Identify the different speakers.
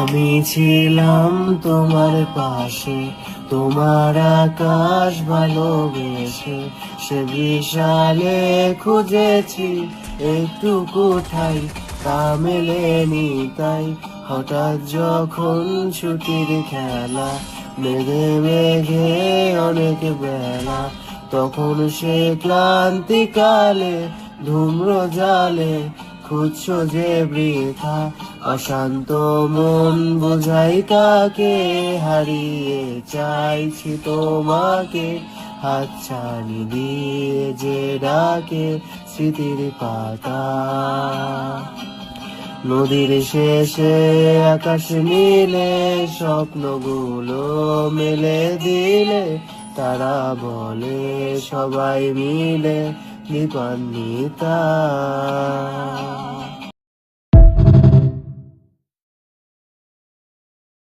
Speaker 1: আমি ছিলাম তোমার পাশে, তোমার আকাশ ভালোবেসে, সে বিশালে খুঁজেছি একটু কোথায়, তা মেলেনি তাই। হঠাৎ যখন ছুটির খেলা, মেঘে মেঘে অনেক বেলা, তখন সে ক্লান্তিকালে ধূম্র জালে খুঁজছ যে বৃথা। অশান্ত মন বোঝাই কাকে, হারিয়ে চাইছি তোমাকে, হাতছানি দিয়ে যে ডাকে স্মৃতির পাতা। নদীর শেষে আকাশ নীলে, স্বপ্নগুলো মেলে দিলে, তারা বলে সবাই মিলে দীপান্বিতা।